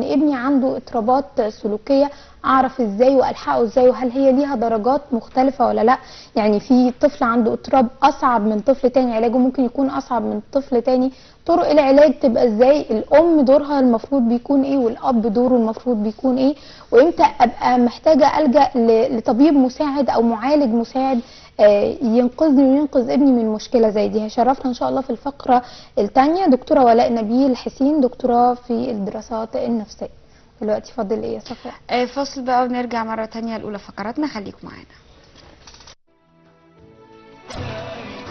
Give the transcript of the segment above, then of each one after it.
ابني عنده اضطرابات سلوكيه، اعرف ازاي والحقه ازاي، وهل هي ليها درجات مختلفه ولا لا؟ يعني في طفل عنده اضطراب اصعب من طفل تاني، علاجه ممكن يكون اصعب من طفل تاني، طرق العلاج تبقى ازاي؟ الام دورها المفروض بيكون ايه، والاب دوره المفروض بيكون ايه؟ وامتى ابقى محتاجه الجا لطبيب مساعد او معالج مساعد ينقذني وينقذ ابني من مشكله زي دي؟ هيشرفنا ان شاء الله في الفقره الثانيه دكتوره ولاء نبيل حسين، دكتوراه في الدراسات النفسيه. دلوقتي فاضل ايه يا صفاء؟ فاصل بقى ونرجع مره تانية لاولى فقراتنا، خليكم معانا.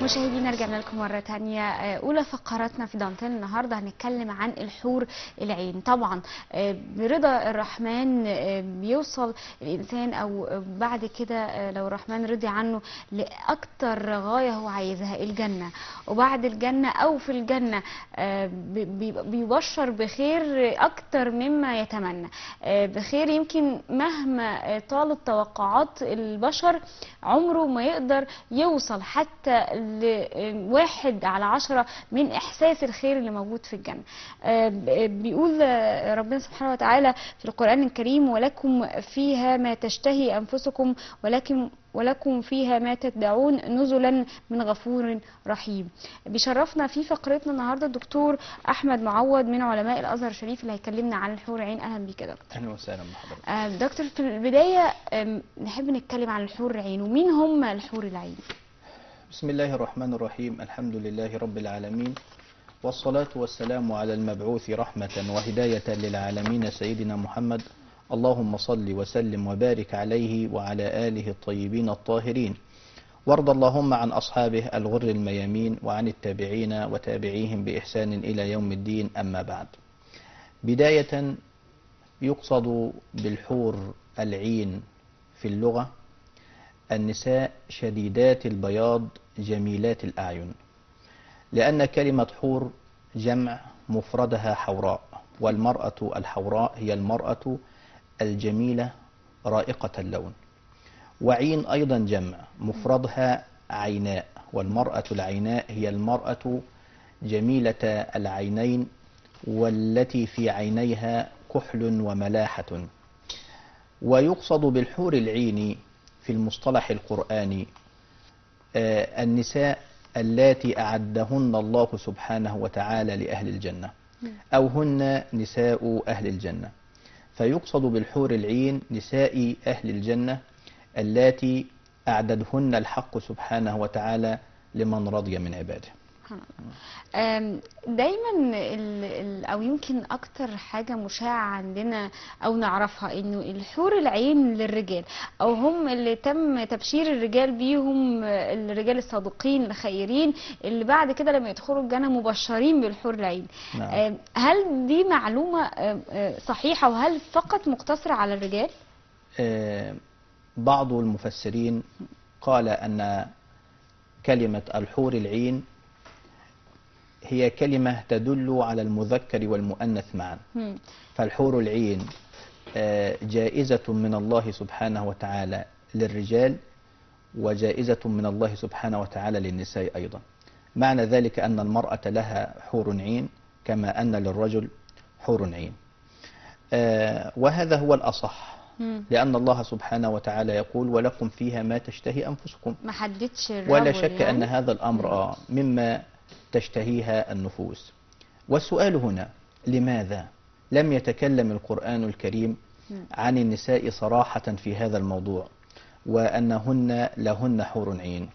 مشاهدينا رجعنا لكم مرة تانية. أولى فقراتنا في دانتيل النهاردة هنتكلم عن الحور العين. طبعا برضا الرحمن بيوصل الإنسان أو بعد كده لو الرحمن رضي عنه لأكتر غاية هو عايزها، الجنة. وبعد الجنة أو في الجنة بيبشر بخير أكتر مما يتمنى، بخير يمكن مهما طالت توقعات البشر عمره ما يقدر يوصل حتى ل1 على 10 من إحساس الخير اللي موجود في الجنة. بيقول ربنا سبحانه وتعالى في القرآن الكريم: ولكم فيها ما تشتهي أنفسكم ولكم فيها ما تدعون نزلا من غفور رحيم. بيشرفنا في فقرتنا النهارده الدكتور احمد معوض من علماء الازهر الشريف اللي هيكلمنا عن الحور العين. اهلا بيك يا دكتور. اهلا وسهلا بحضرتك. دكتور، في البدايه نحب نتكلم عن الحور العين، ومين هم الحور العين؟ بسم الله الرحمن الرحيم، الحمد لله رب العالمين، والصلاة والسلام على المبعوث رحمة وهداية للعالمين سيدنا محمد. اللهم صل وسلم وبارك عليه وعلى آله الطيبين الطاهرين، وارض اللهم عن أصحابه الغر الميامين وعن التابعين وتابعيهم بإحسان إلى يوم الدين. أما بعد، بداية يقصد بالحور العين في اللغة النساء شديدات البياض جميلات الأعين، لأن كلمة حور جمع مفردها حوراء، والمرأة الحوراء هي المرأة الجميلة رائقة اللون. وعين أيضا جمع مفردها عيناء، والمرأة العيناء هي المرأة جميلة العينين والتي في عينيها كحل وملاحة. ويقصد بالحور العين في المصطلح القرآني النساء اللاتي أعدهن الله سبحانه وتعالى لأهل الجنة، أو هن نساء أهل الجنة. فيقصد بالحور العين نساء أهل الجنة اللاتي أعددهن الحق سبحانه وتعالى لمن رضي من عباده. دايما او يمكن اكتر حاجة مشاعة عندنا او نعرفها انه الحور العين للرجال، او هم اللي تم تبشير الرجال بيهم، الرجال الصادقين الخيرين اللي بعد كده لما يدخلوا الجنة مبشرين بالحور العين. نعم. هل دي معلومة صحيحة، وهل فقط مقتصرة على الرجال؟ بعض المفسرين قال أن كلمة الحور العين هي كلمة تدل على المذكر والمؤنث معا. فالحور العين جائزة من الله سبحانه وتعالى للرجال، وجائزة من الله سبحانه وتعالى للنساء أيضا. معنى ذلك أن المرأة لها حور عين كما أن للرجل حور عين. وهذا هو الأصح، لأن الله سبحانه وتعالى يقول: ولكم فيها ما تشتهي أنفسكم. ما حددش ولا شك أن هذا الأمر مما تشتهيها النفوس. والسؤال هنا: لماذا لم يتكلم القرآن الكريم عن النساء صراحة في هذا الموضوع، وأنهن لهن حور عين؟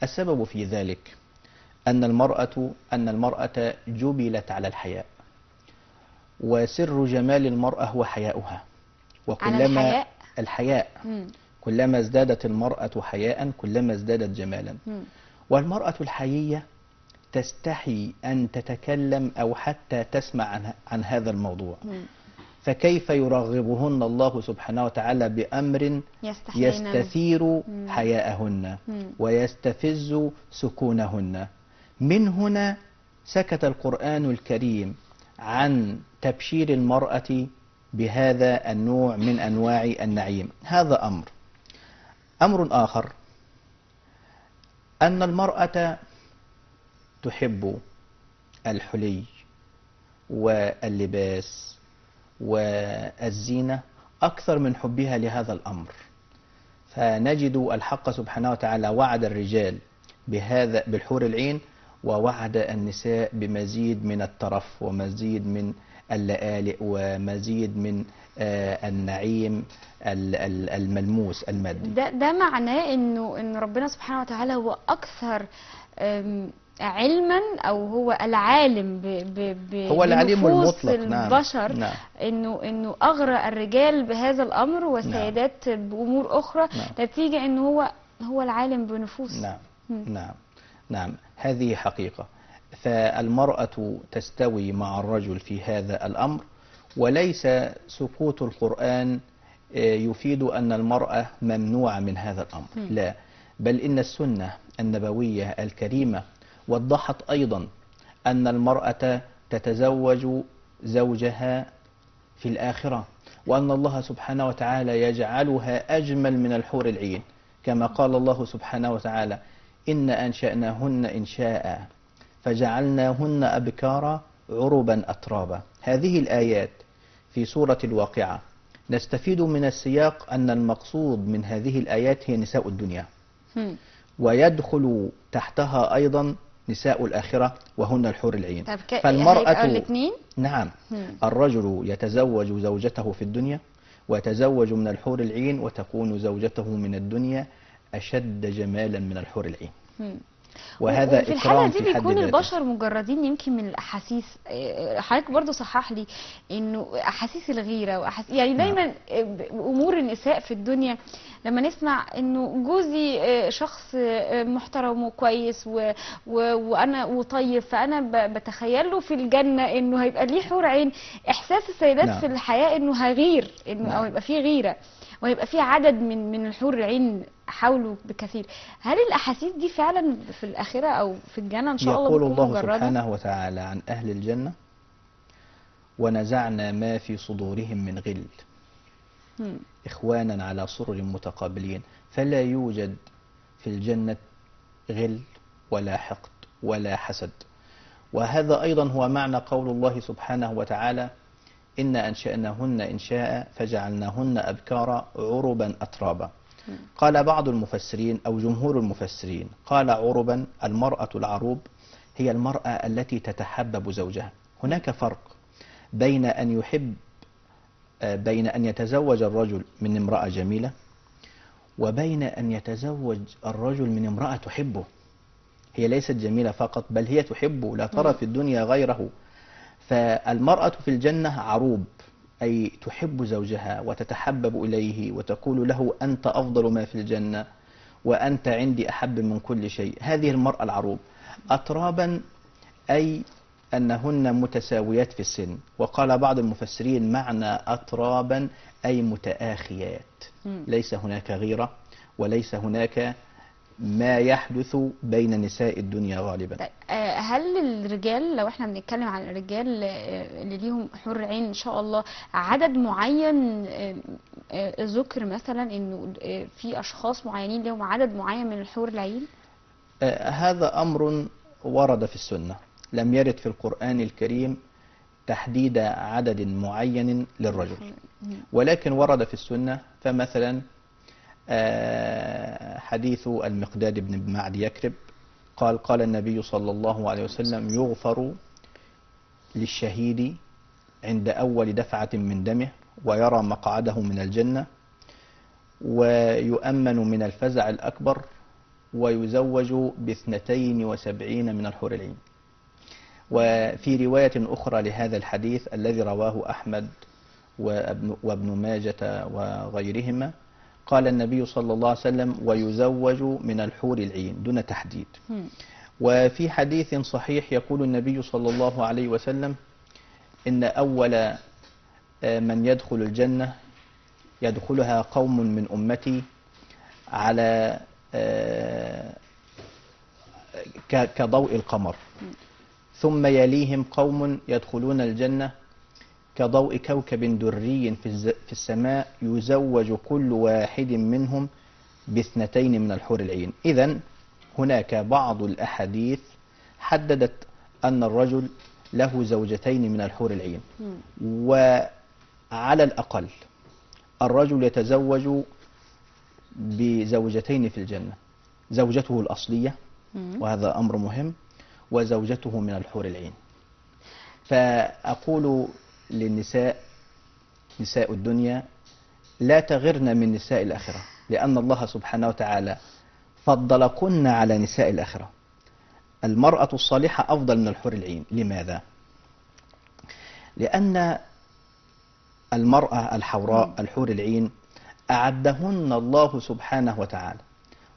السبب في ذلك أن المرأة جبلت على الحياء، وسر جمال المرأة هو حياؤها. وكلما الحياء كلما ازدادت المرأة حياء كلما ازدادت جمالا. والمرأة الحيية تستحي أن تتكلم أو حتى تسمع عن هذا الموضوع. فكيف يرغبهن الله سبحانه وتعالى بأمر يستثير حياءهن ويستفز سكونهن؟ من هنا سكت القرآن الكريم عن تبشير المرأة بهذا النوع من أنواع النعيم. هذا أمر آخر، أن المرأة تحب الحلي واللباس والزينة أكثر من حبها لهذا الأمر. فنجد الحق سبحانه وتعالى وعد الرجال بهذا بالحور العين، ووعد النساء بمزيد من الترف ومزيد من اللآلئ ومزيد من النعيم الملموس المادي. ده معناه إن ربنا سبحانه وتعالى هو أكثر علما، او هو العالم هو العليم بنفوس المطلق. البشر. نعم. انه اغرى الرجال بهذا الامر والسيدات بامور اخرى. نتيجه انه هو العالم بنفوس. نعم. نعم. نعم، هذه حقيقة. فالمرأة تستوي مع الرجل في هذا الأمر، وليس سقوط القرآن يفيد أن المرأة ممنوعة من هذا الأمر. لا، بل إن السنة النبوية الكريمة وضحت أيضا أن المرأة تتزوج زوجها في الآخرة، وأن الله سبحانه وتعالى يجعلها أجمل من الحور العين، كما قال الله سبحانه وتعالى: إن أنشأناهن إنشاء فجعلناهن أبكارا عربا أترابا. هذه الآيات في سورة الواقعة نستفيد من السياق أن المقصود من هذه الآيات هي نساء الدنيا، ويدخل تحتها أيضا نساء الآخرة وهن الحور العين. فالمرأة الاثنين؟ نعم. الرجل يتزوج زوجته في الدنيا، ويتزوج من الحور العين، وتكون زوجته من الدنيا أشد جمالا من الحور العين. وهذا في إكرام الحالة دي في حد بيكون ذاته. البشر مجردين يمكن من الأحاسيس. حضرتك برضو صحح لي إنه أحاسيس الغيرة يعني دايما أمور النساء في الدنيا لما نسمع إنه جوزي شخص محترم وكويس وأنا وطيب، فأنا بتخيل له في الجنة إنه هيبقى ليه حور عين. إحساس السيدات في الحياة إنه هغير، إنه أو يبقى فيه غيرة ويبقى في عدد من الحور العين حوله بكثير. هل الأحاسيس دي فعلا في الآخرة أو في الجنة إن شاء الله يقول بتكون الله مجردة؟ سبحانه وتعالى عن أهل الجنة: ونزعنا ما في صدورهم من غل إخوانا على سرر متقابلين. فلا يوجد في الجنة غل ولا حقد ولا حسد. وهذا أيضا هو معنى قول الله سبحانه وتعالى: إن أنشأناهن إنشاء فجعلناهن أبكارا عربا أترابا. قال بعض المفسرين أو جمهور المفسرين قال عربا، المرأة العروب هي المرأة التي تتحبب زوجها. هناك فرق بين أن يتزوج الرجل من امرأة جميلة، وبين أن يتزوج الرجل من امرأة تحبه. هي ليست جميلة فقط، بل هي تحبه، لا ترى في الدنيا غيره. فالمرأة في الجنة عروب، أي تحب زوجها وتتحبب إليه وتقول له: أنت أفضل ما في الجنة، وأنت عندي أحب من كل شيء. هذه المرأة العروب. أترابا أي أنهن متساويات في السن. وقال بعض المفسرين معنى أترابا أي متآخيات، ليس هناك غيرة وليس هناك ما يحدث بين نساء الدنيا غالبا. هل الرجال، لو احنا بنتكلم عن الرجال اللي ليهم حور عين ان شاء الله، عدد معين ذكر مثلا انه في اشخاص معينين لهم عدد معين من الحور العين؟ هذا امر ورد في السنة، لم يرد في القرآن الكريم تحديد عدد معين للرجل، ولكن ورد في السنة. فمثلا حديث المقداد بن معد يكرب قال النبي صلى الله عليه وسلم: يغفر للشهيد عند أول دفعة من دمه، ويرى مقعده من الجنة، ويؤمن من الفزع الأكبر، ويزوج ب72 من الحور العين. وفي رواية أخرى لهذا الحديث الذي رواه أحمد وابن ماجة وغيرهما، قال النبي صلى الله عليه وسلم: ويزوج من الحور العين، دون تحديد. وفي حديث صحيح يقول النبي صلى الله عليه وسلم: إن أول من يدخل الجنة يدخلها قوم من أمتي على كضوء القمر، ثم يليهم قوم يدخلون الجنة كضوء كوكب دري في السماء، يزوج كل واحد منهم ب2 من الحور العين. إذن هناك بعض الأحاديث حددت أن الرجل له 2 من الحور العين، على الأقل الرجل يتزوج بزوجتين في الجنة، زوجته الأصلية وهذا أمر مهم، وزوجته من الحور العين. فأقول للنساء، نساء الدنيا، لا تغرن من نساء الآخرة، لأن الله سبحانه وتعالى فضلكن على نساء الآخرة. المرأة الصالحة أفضل من الحور العين. لماذا؟ لأن المرأة الحوراء الحور العين أعدهن الله سبحانه وتعالى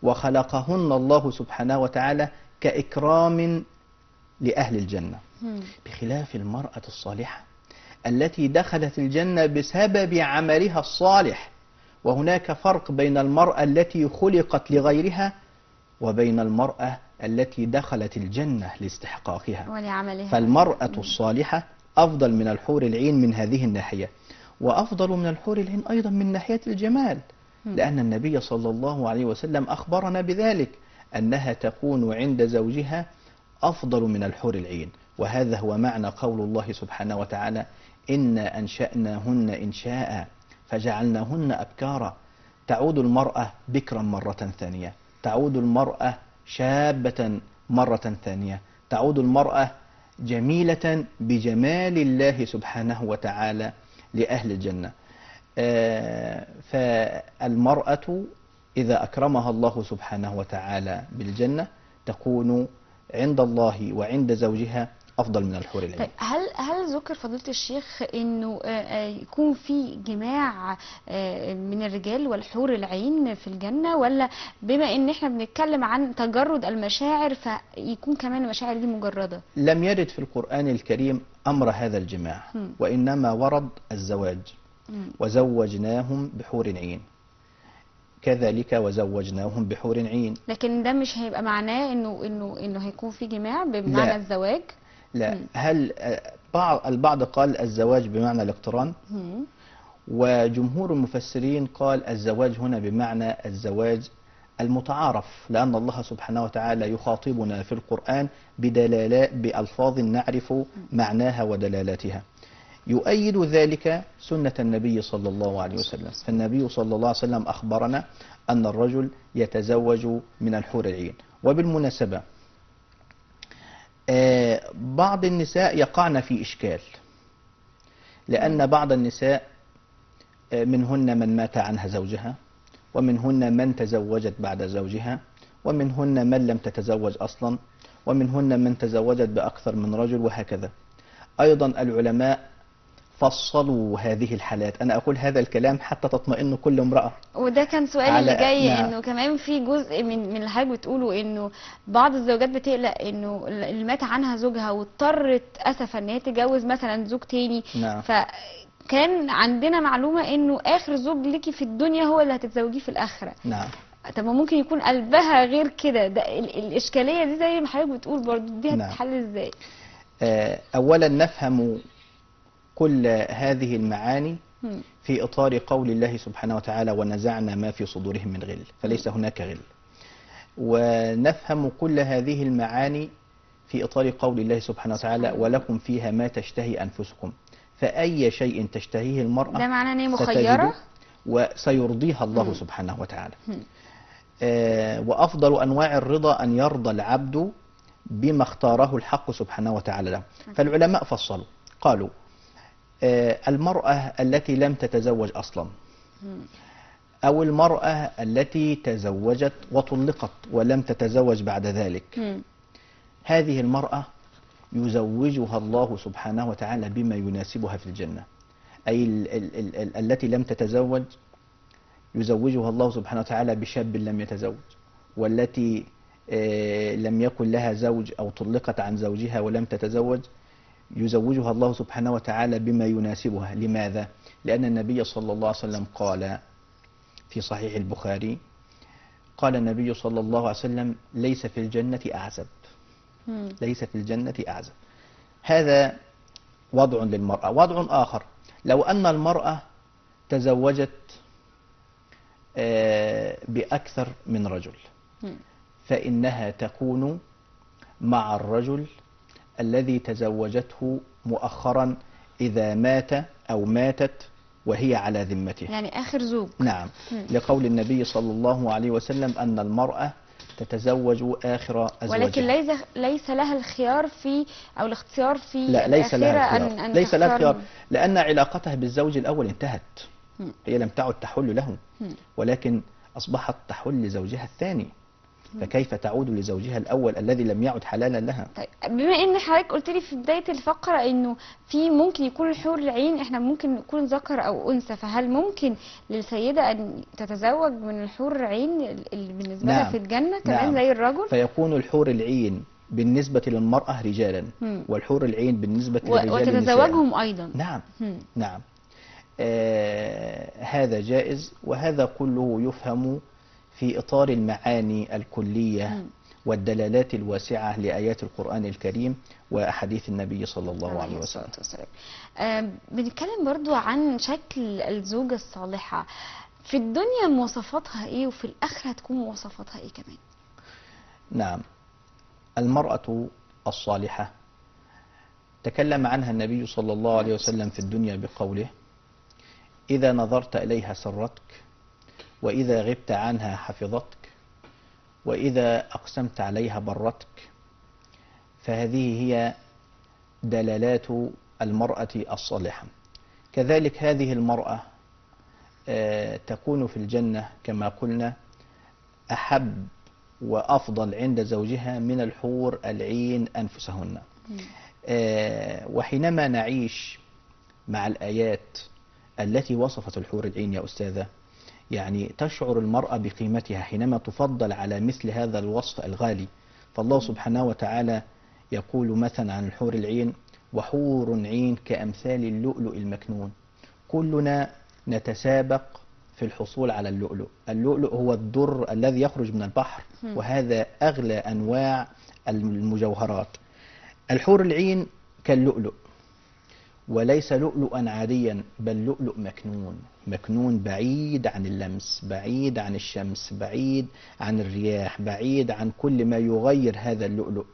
وخلقهن الله سبحانه وتعالى كإكرام لأهل الجنة، بخلاف المرأة الصالحة التي دخلت الجنة بسبب عملها الصالح. وهناك فرق بين المرأة التي خلقت لغيرها وبين المرأة التي دخلت الجنة لاستحقاقها ولعملها. فالمرأة الصالحة أفضل من الحور العين من هذه الناحية، وأفضل من الحور العين أيضا من ناحية الجمال، لأن النبي صلى الله عليه وسلم أخبرنا بذلك، أنها تكون عند زوجها أفضل من الحور العين. وهذا هو معنى قول الله سبحانه وتعالى: إنا أنشأناهن إنشاء فجعلناهن أبكارا. تعود المرأة بكرا مرة ثانية، تعود المرأة شابة مرة ثانية، تعود المرأة جميلة بجمال الله سبحانه وتعالى لأهل الجنة. فالمرأة إذا أكرمها الله سبحانه وتعالى بالجنة تكون عند الله وعند زوجها أفضل من الحور العين. طيب هل ذكر فضيلة الشيخ إنه يكون في جماع من الرجال والحور العين في الجنة، ولا بما إن إحنا بنتكلم عن تجرد المشاعر فيكون كمان المشاعر دي مجردة؟ لم يرد في القرآن الكريم أمر هذا الجماع، وإنما ورد الزواج، وزوجناهم بحور عين، كذلك وزوجناهم بحور عين. لكن ده مش هيبقى معناه إنه هيكون في جماع بمعنى لا. الزواج؟ لا. هل البعض قال الزواج بمعنى الاقتران، وجمهور المفسرين قال الزواج هنا بمعنى الزواج المتعارف، لأن الله سبحانه وتعالى يخاطبنا في القرآن بألفاظ نعرف معناها ودلالاتها. يؤيد ذلك سنة النبي صلى الله عليه وسلم، فالنبي صلى الله عليه وسلم أخبرنا أن الرجل يتزوج من الحور العين. وبالمناسبة بعض النساء يقعن في إشكال، لأن بعض النساء منهن من مات عنها زوجها، ومنهن من تزوجت بعد زوجها، ومنهن من لم تتزوج أصلا، ومنهن من تزوجت بأكثر من رجل، وهكذا. أيضا العلماء فصلوا هذه الحالات. أنا أقول هذا الكلام حتى تطمئن كل امرأة. وده كان سؤالي اللي جاي، نعم. إنه كمان في جزء من اللي حضرتك بتقوله، إنه بعض الزوجات بتقلق إنه اللي مات عنها زوجها واضطرت أسفا إن هي تتجوز مثلا زوج تاني. نعم. فكان عندنا معلومة إنه آخر زوج ليكي في الدنيا هو اللي هتتزوجيه في الآخرة. نعم. طب ممكن يكون قلبها غير كده، ده الإشكالية دي زي ما حضرتك بتقول برضه، دي هتتحل إزاي؟ أولا نفهم كل هذه المعاني في إطار قول الله سبحانه وتعالى: ونزعنا ما في صدورهم من غل، فليس هناك غل. ونفهم كل هذه المعاني في إطار قول الله سبحانه وتعالى: ولكم فيها ما تشتهي أنفسكم. فأي شيء تشتهيه المرأة ده معناه ان هي مخيرة وسيرضيها الله سبحانه وتعالى. وأفضل أنواع الرضا أن يرضى العبد بما اختاره الحق سبحانه وتعالى له. فالعلماء فصلوا، قالوا المرأة التي لم تتزوج أصلا، أو المرأة التي تزوجت وطلقت ولم تتزوج بعد ذلك، هذه المرأة يزوجها الله سبحانه وتعالى بما يناسبها في الجنة. أي التي لم تتزوج يزوجها الله سبحانه وتعالى بشاب لم يتزوج، والتي لم يكن لها زوج أو طلقت عن زوجها ولم تتزوج يزوجها الله سبحانه وتعالى بما يناسبها. لماذا؟ لأن النبي صلى الله عليه وسلم قال في صحيح البخاري، قال النبي صلى الله عليه وسلم: ليس في الجنة أعزب، ليس في الجنة أعزب. هذا وضع للمرأة. وضع آخر، لو أن المرأة تزوجت بأكثر من رجل، فإنها تكون مع الرجل الذي تزوجته مؤخرا إذا مات أو ماتت وهي على ذمته. يعني آخر زوج. نعم، لقول النبي صلى الله عليه وسلم أن المرأة تتزوج آخر أزواجها. ولكن ليس لها الخيار في أو الاختيار في لا، ليس لها الآخرة الخيار. أن ليس لها تختار الخيار لأن علاقتها بالزوج الأول انتهت. هي لم تعد تحل له، ولكن أصبحت تحل لزوجها الثاني، فكيف تعود لزوجها الأول الذي لم يعد حلالا لها؟ طيب، بما ان حضرتك قلت لي في بدايه الفقره انه في ممكن يكون الحور العين احنا ممكن نكون ذكر او انثى، فهل ممكن للسيده ان تتزوج من الحور العين اللي بالنسبه لها في الجنه كمان زي الرجل؟ فيكون الحور العين بالنسبه للمراه رجالا، والحور العين بالنسبه للرجال وتتزوجهم ايضا. نعم. نعم. هذا جائز، وهذا كله يفهم في إطار المعاني الكلية والدلالات الواسعة لآيات القرآن الكريم وأحاديث النبي صلى الله عليه وسلم. بنتكلم برضو عن شكل الزوجة الصالحة في الدنيا، مواصفاتها إيه، وفي الآخرة هتكون مواصفاتها إيه كمان؟ نعم، المرأة الصالحة تكلم عنها النبي صلى الله عليه وسلم في الدنيا بقوله: إذا نظرت إليها سرتك، وإذا غبت عنها حفظتك، وإذا أقسمت عليها برتك. فهذه هي دلالات المرأة الصالحة. كذلك هذه المرأة تكون في الجنة كما قلنا أحب وأفضل عند زوجها من الحور العين أنفسهن. وحينما نعيش مع الآيات التي وصفت الحور العين يا أستاذة، يعني تشعر المرأة بقيمتها حينما تفضل على مثل هذا الوصف الغالي. فالله سبحانه وتعالى يقول مثلا عن الحور العين: وحور عين كأمثال اللؤلؤ المكنون. كلنا نتسابق في الحصول على اللؤلؤ. اللؤلؤ هو الدر الذي يخرج من البحر، وهذا أغلى أنواع المجوهرات. الحور العين كاللؤلؤ، وليس لؤلؤا عاديا، بل لؤلؤ مكنون. مكنون بعيد عن اللمس، بعيد عن الشمس، بعيد عن الرياح، بعيد عن كل ما يغير هذا اللؤلؤ،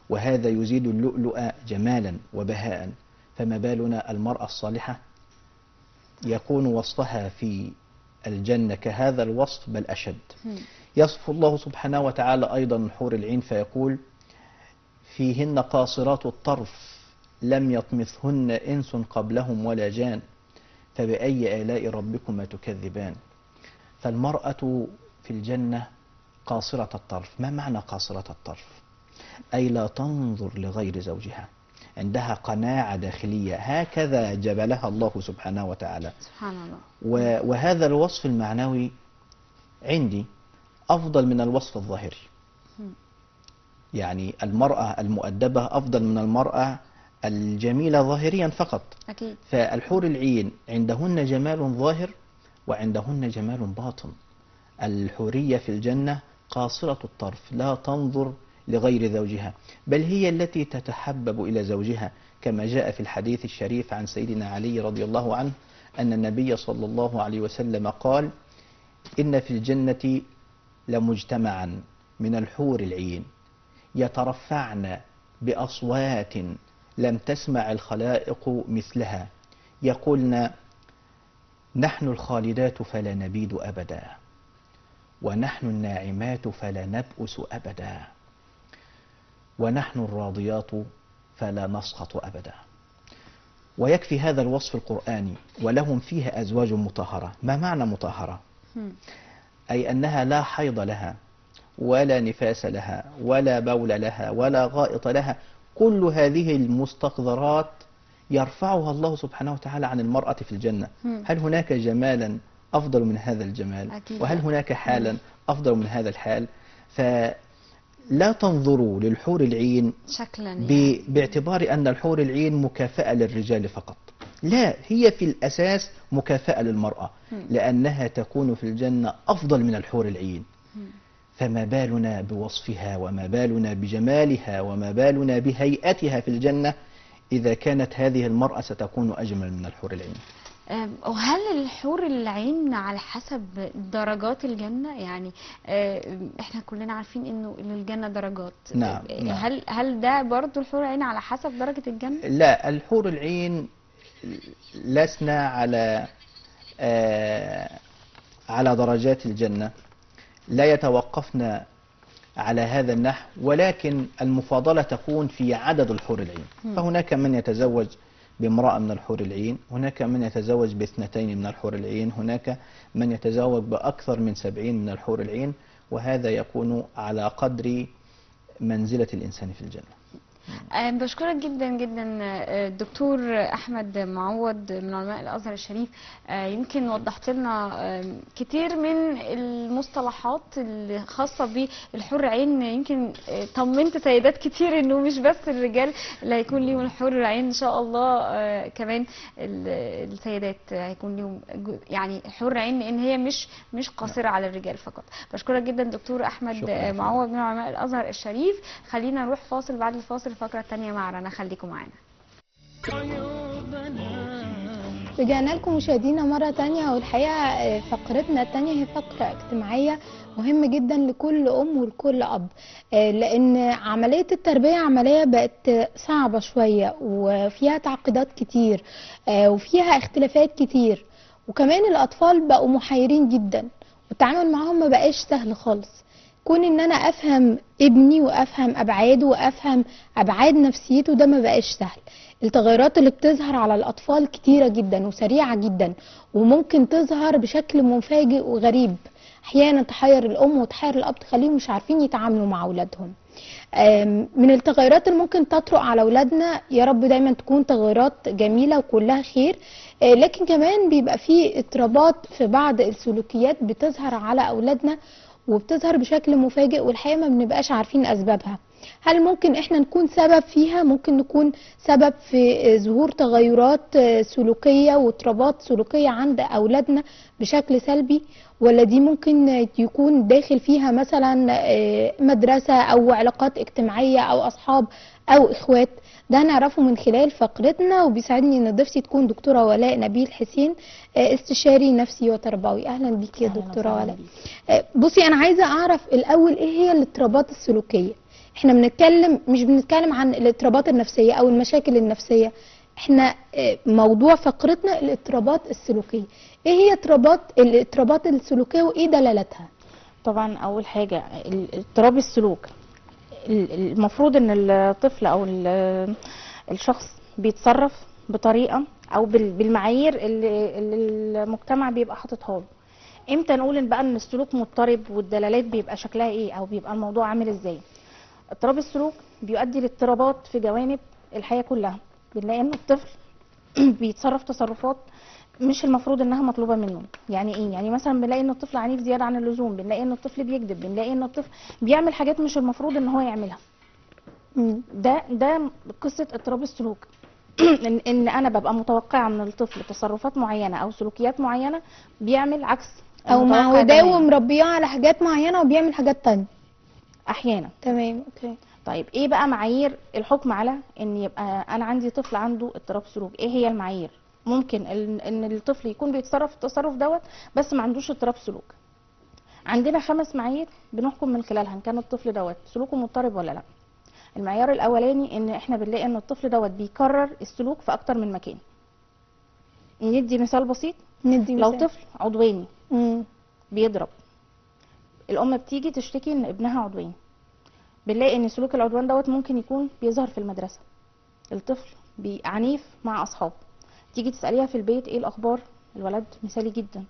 وهذا يزيد اللؤلؤ جمالا وبهاء. فما بالنا المرأة الصالحة يكون وصفها في الجنة كهذا الوصف بل أشد. يصف الله سبحانه وتعالى أيضا حور العين فيقول: فيهن قاصرات الطرف لم يطمثهن إنس قبلهم ولا جان، فبأي آلاء ربكما تكذبان. فالمرأة في الجنة قاصرة الطرف. ما معنى قاصرة الطرف؟ أي لا تنظر لغير زوجها، عندها قناعة داخلية، هكذا جبلها الله سبحانه وتعالى. سبحان الله. وهذا الوصف المعنوي عندي أفضل من الوصف الظاهري. يعني المرأة المؤدبة أفضل من المرأة الجميلة ظاهريا فقط. أكيد. فالحور العين عندهن جمال ظاهر وعندهن جمال باطن. الحورية في الجنة قاصرة الطرف، لا تنظر لغير زوجها، بل هي التي تتحبب إلى زوجها، كما جاء في الحديث الشريف عن سيدنا علي رضي الله عنه أن النبي صلى الله عليه وسلم قال: إن في الجنة لمجتمعا من الحور العين يترفعن بأصوات لم تسمع الخلائق مثلها، يقولن: نحن الخالدات فلا نبيد أبدا، ونحن الناعمات فلا نبؤس أبدا، ونحن الراضيات فلا نسخط أبدا. ويكفي هذا الوصف القرآني: ولهم فيها أزواج مطهرة. ما معنى مطهرة؟ أي أنها لا حيض لها ولا نفاس لها ولا بول لها ولا غائط لها. كل هذه المستقذرات يرفعها الله سبحانه وتعالى عن المرأة في الجنة. هل هناك جمالا أفضل من هذا الجمال؟ وهل هناك حالا أفضل من هذا الحال؟ فلا تنظروا للحور العين شكلا باعتبار أن الحور العين مكافأة للرجال فقط. لا، هي في الأساس مكافأة للمرأة، لأنها تكون في الجنة أفضل من الحور العين. فما بالنا بوصفها، وما بالنا بجمالها، وما بالنا بهيئتها في الجنة إذا كانت هذه المرأة ستكون أجمل من الحور العين. وهل الحور العين على حسب درجات الجنة؟ يعني احنا كلنا عارفين انه الجنة درجات. نعم. هل ده برضو الحور العين على حسب درجة الجنة؟ لا، الحور العين لسنا على على درجات الجنة لا يتوقفن على هذا النحو، ولكن المفاضلة تكون في عدد الحور العين. فهناك من يتزوج بامرأة من الحور العين، هناك من يتزوج باثنتين من الحور العين، هناك من يتزوج بأكثر من 70 من الحور العين، وهذا يكون على قدر منزلة الإنسان في الجنة. بشكرك جدا جدا الدكتور احمد معوض من علماء الازهر الشريف. يمكن وضحت لنا كتير من المصطلحات الخاصه بالحور العين. يمكن طمنت سيدات كتير انه مش بس الرجال اللي هيكون ليهم الحور العين، ان شاء الله كمان السيدات هيكون ليهم يعني حور العين، لان هي مش قاصره على الرجال فقط. بشكرك جدا دكتور احمد معوض من علماء الازهر الشريف. خلينا نروح فاصل، بعد الفاصل الفقرة الثانية مع رنا، خليكم معانا. رجعنا لكم مشاهدينا مرة تانية، والحقيقة فقرتنا التانية هي فقرة اجتماعية مهمة جدا لكل أم ولكل أب، لأن عملية التربية عملية بقت صعبة شوية وفيها تعقيدات كتير وفيها اختلافات كتير، وكمان الأطفال بقوا محيرين جدا والتعامل معهم ما بقاش سهل خالص. كون ان انا افهم ابني وافهم ابعاده وافهم ابعاد نفسيته ده ما بقاش سهل. التغيرات اللي بتظهر على الاطفال كتيرة جدا وسريعة جدا، وممكن تظهر بشكل مفاجئ وغريب، احيانا تحير الام وتحير الاب، تخليهم مش عارفين يتعاملوا مع اولادهم. من التغيرات اللي ممكن تطرق على اولادنا، يا رب دايما تكون تغيرات جميلة وكلها خير، لكن كمان بيبقى فيه اضطرابات في بعض السلوكيات بتظهر على اولادنا وبتظهر بشكل مفاجئ، والحقيقة ما بنبقاش عارفين أسبابها. هل ممكن إحنا نكون سبب فيها؟ ممكن نكون سبب في ظهور تغيرات سلوكية واضطرابات سلوكية عند أولادنا بشكل سلبي، ولا دي ممكن يكون داخل فيها مثلا مدرسة أو علاقات اجتماعية أو أصحاب أو إخوات؟ ده هنعرفه من خلال فقرتنا، وبيساعدني ان ضيفتي تكون دكتوره ولاء نبيل حسين، استشاري نفسي وتربوي. اهلا بيكي يا دكتوره ولاء. بصي، انا عايزه اعرف الاول ايه هي الاضطرابات السلوكيه. احنا مش بنتكلم عن الاضطرابات النفسيه او المشاكل النفسيه، احنا موضوع فقرتنا الاضطرابات السلوكيه. ايه هي الاضطرابات السلوكيه وايه دلالتها؟ طبعا اول حاجه اضطراب السلوك، المفروض ان الطفل او الشخص بيتصرف بطريقه او بالمعايير اللي المجتمع بيبقى حاططها له. امتى نقول ان بقى ان السلوك مضطرب، والدلالات بيبقى شكلها ايه او بيبقى الموضوع عامل ازاي؟ اضطراب السلوك بيؤدي لاضطرابات في جوانب الحياه كلها. بنلاقي ان الطفل بيتصرف تصرفات مش المفروض انها مطلوبه منه. يعني ايه؟ يعني مثلا بنلاقي ان الطفل عنيف زياده عن اللزوم، بنلاقي ان الطفل بيكذب، بنلاقي ان الطفل بيعمل حاجات مش المفروض ان هو يعملها. ده قصه اضطراب السلوك. ان انا ببقى متوقعه من الطفل تصرفات معينه او سلوكيات معينه بيعمل عكس، او معوداه ومربياه على حاجات معينه وبيعمل حاجات تانية احيانا. تمام، اوكي. طيب ايه بقى معايير الحكم على ان يبقى انا عندي طفل عنده اضطراب سلوك؟ ايه هي المعايير؟ ممكن ان الطفل يكون بيتصرف التصرف دوت بس ما عندوش اضطراب سلوك. عندنا 5 معايير بنحكم من خلالها ان كان الطفل دوت سلوكه مضطرب ولا لا. المعيار الاولاني ان احنا بنلاقي ان الطفل دوت بيكرر السلوك في اكتر من مكان. ندي مثال بسيط. لو طفل عدواني بيضرب، الام بتيجي تشتكي ان ابنها عدواني، بنلاقي ان سلوك العدوان دوت ممكن يكون بيظهر في المدرسه. الطفل عنيف مع اصحابه، تيجي تساليها في البيت ايه الاخبار، الولد مثالي جدا،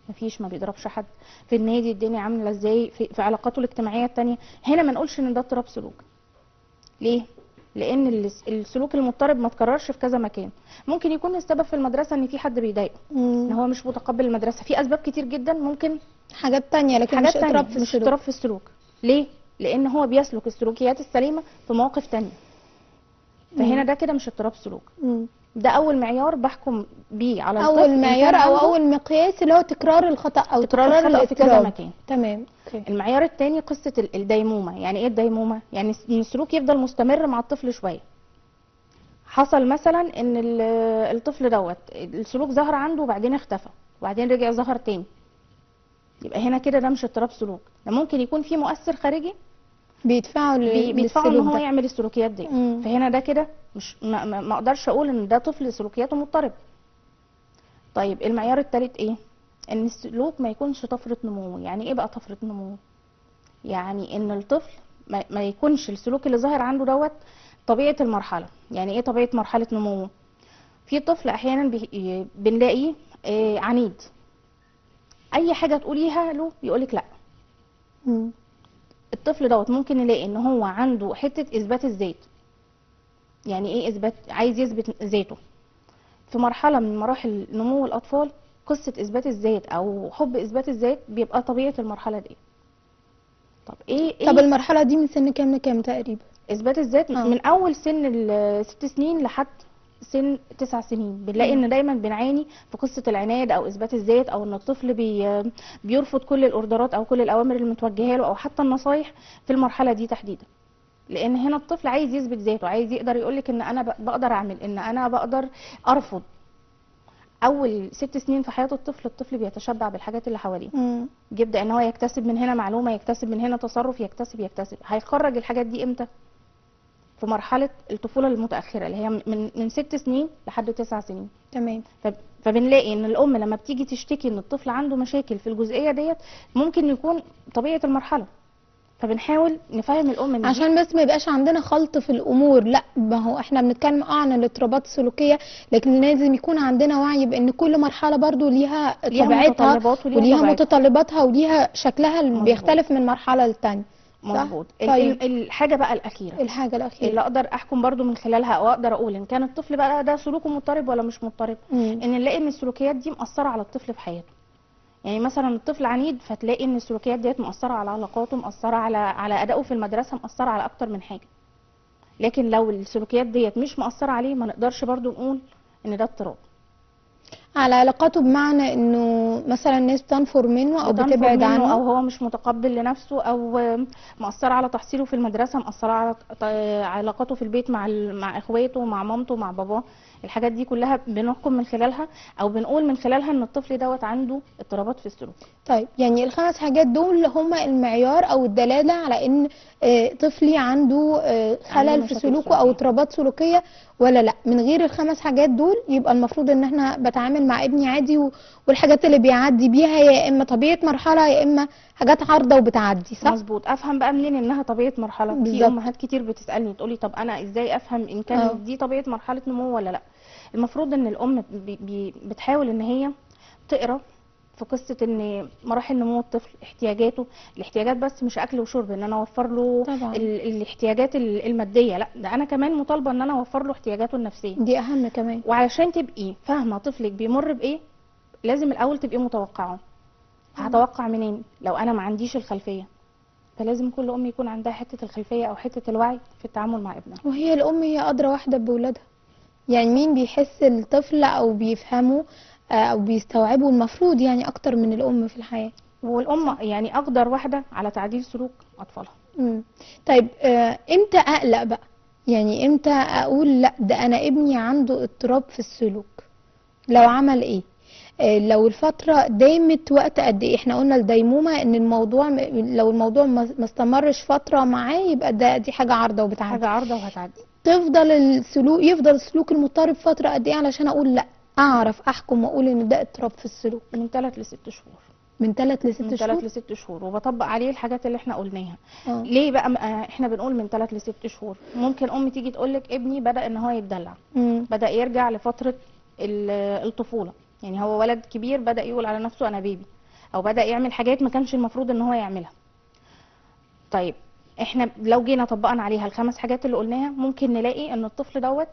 مفيش، ما بيضربش حد، في النادي الدنيا عامله ازاي، في علاقاته الاجتماعيه التانية. هنا ما نقولش ان ده اضطراب سلوك. ليه؟ لان السلوك المضطرب ما تكررش في كذا مكان. ممكن يكون السبب في المدرسه ان في حد بيضايقه، ان هو مش متقبل المدرسه، في اسباب كتير جدا، ممكن حاجات تانية، لكن حاجات مش اضطراب في السلوك. ليه؟ لان هو بيسلك السلوكيات السليمه في مواقف تانية، فهنا ده كده مش اضطراب سلوك. ده اول معيار بحكم بيه على الطفل. اول معيار او اول مقياس اللي هو تكرار الخطا او تكرار الخطا في كذا مكان. تمام. المعيار الثاني قصه الديمومه. يعني ايه الديمومه؟ يعني ان السلوك يفضل مستمر مع الطفل شويه. حصل مثلا ان الطفل دوت السلوك ظهر عنده وبعدين اختفى وبعدين رجع ظهر تاني، يبقى هنا كده ده مش اضطراب سلوك. ده ممكن يكون في مؤثر خارجي بيدفعه ان هو يعمل السلوكيات دي. فهنا ده كده مش ما اقدرش اقول ان ده طفل سلوكياته مضطرب. طيب المعيار الثالث ايه؟ ان السلوك ما يكونش طفره نمو. يعني ايه بقى طفره نمو؟ يعني ان الطفل ما يكونش السلوك اللي ظاهر عنده دوت طبيعه المرحله. يعني ايه طبيعه مرحله نموه؟ في طفل احيانا بنلاقيه عنيد، اي حاجه تقوليها له يقولك لا. مم. الطفل دوت ممكن نلاقي ان هو عنده حته اثبات الذات. يعني ايه اثبات؟ عايز يثبت ذاته. في مرحله من مراحل نمو الاطفال قصه اثبات الذات او حب اثبات الذات بيبقى طبيعه المرحله دي. طب ايه طب المرحله دي من سن كام لكام تقريبا؟ اثبات الذات من اول سن ال6 سنين لحد سن 9 سنين. بنلاقي ان دايما بنعاني في قصه العناد او اثبات الذات، او ان الطفل بيرفض كل الاوردرات او كل الاوامر اللي متوجهه له او حتى النصايح في المرحله دي تحديدا. لان هنا الطفل عايز يثبت ذاته، عايز يقدر يقولك ان انا بقدر اعمل، ان انا بقدر ارفض. اول 6 سنين في حياه الطفل بيتشبع بالحاجات اللي حواليه. بيبدا ان هو يكتسب من هنا معلومه، يكتسب من هنا تصرف، يكتسب. هيخرج الحاجات دي امتى؟ في مرحله الطفوله المتاخره اللي هي من 6 سنين لحد 9 سنين. تمام. فبنلاقي ان الام لما بتيجي تشتكي ان الطفل عنده مشاكل في الجزئيه ديت ممكن يكون طبيعه المرحله. فبنحاول نفهم الام ان عشان بس ما يبقاش عندنا خلط في الامور. لا، ما هو احنا بنتكلم عن الاضطرابات السلوكيه، لكن لازم يكون عندنا وعي بان كل مرحله برضو ليها طبيعتها متطلبات وليها متطلباتها وليها شكلها اللي بيختلف من مرحله للتانيه. مظبوط. طيب. الحاجه بقى الاخيره اللي اقدر احكم برضو من خلالها او اقدر اقول ان كان الطفل بقى ده سلوكه مضطرب ولا مش مضطرب. ان نلاقي ان السلوكيات دي مأثره على الطفل في حياته. يعني مثلا الطفل عنيد، فتلاقي ان السلوكيات ديت مأثره على علاقاته، مأثره على ادائه في المدرسه، مأثره على اكتر من حاجه. لكن لو السلوكيات ديت مش مأثره عليه ما نقدرش برضو نقول ان ده اضطراب. على علاقاته، بمعنى انه مثلا الناس بتنفر منه او بتبعد عنه، او هو مش متقبل لنفسه، او مأثره على تحصيله في المدرسه، مأثره على علاقاته في البيت مع اخواته، مع مامته، مع باباه. الحاجات دي كلها بنحكم من خلالها او بنقول من خلالها ان الطفل دوت عنده اضطرابات في السلوك. طيب، يعني الخمس حاجات دول هما المعيار او الدلاله على ان طفلي عنده خلل في سلوكه او اضطرابات سلوكيه ولا لا. من غير الخمس حاجات دول يبقى المفروض ان احنا بتعامل مع ابني عادي، والحاجات اللي بيعدي بيها يا اما طبيعه مرحله يا اما حاجات عارضه وبتعدي. صح؟ مظبوط. افهم بقى منين انها طبيعه مرحله؟ بالزبط. في امهات كتير بتسالني تقولي طب انا ازاي افهم ان كان دي طبيعه مرحله نمو ولا لا؟ المفروض ان الام بتحاول ان هي تقرا في قصه ان مراحل نمو الطفل، الاحتياجات بس مش اكل وشرب، ان انا اوفر له الاحتياجات الماديه، لا ده انا كمان مطالبه ان انا اوفر له احتياجاته النفسيه، دي اهم كمان. وعلشان تبقي فاهمه طفلك بيمر بايه لازم الاول تبقي متوقعه. هتوقع منين لو انا ما عنديش الخلفيه؟ فلازم كل ام يكون عندها حته الخلفيه او حته الوعي في التعامل مع ابنها. وهي الام هي ادرى واحده بولادها. يعني مين بيحس الطفل او بيفهمه او بيستوعبه المفروض يعني اكتر من الام في الحياه. والام يعني اقدر واحده على تعديل سلوك اطفالها. طيب، امتى اقلق بقى؟ يعني امتى اقول لا ده انا ابني عنده اضطراب في السلوك؟ لو عمل ايه؟ لو الفتره دامت وقت قد ايه؟ احنا قلنا الديمومه ان الموضوع لو الموضوع ما استمرش فتره معاه يبقى دي حاجه عارضه وبتعدي. حاجه عارضه وهتعدي. يفضل السلوك المضطرب فتره قد ايه علشان اقول لا، اعرف احكم واقول ان ده اضطراب في السلوك؟ من 3 ل 6 شهور. من 3 ل 6 شهور؟ من 3 ل 6 شهور، وبطبق عليه الحاجات اللي احنا قلناها. ليه بقى احنا بنقول من 3 ل 6 شهور؟ ممكن ام تيجي تقول لك ابني بدا ان هو يتدلع، بدا يرجع لفتره الطفوله، يعني هو ولد كبير بدا يقول على نفسه انا بيبي، او بدا يعمل حاجات ما كانش المفروض ان هو يعملها. طيب احنا لو جينا طبقنا عليها الخمس حاجات اللي قلناها ممكن نلاقي ان الطفل دوت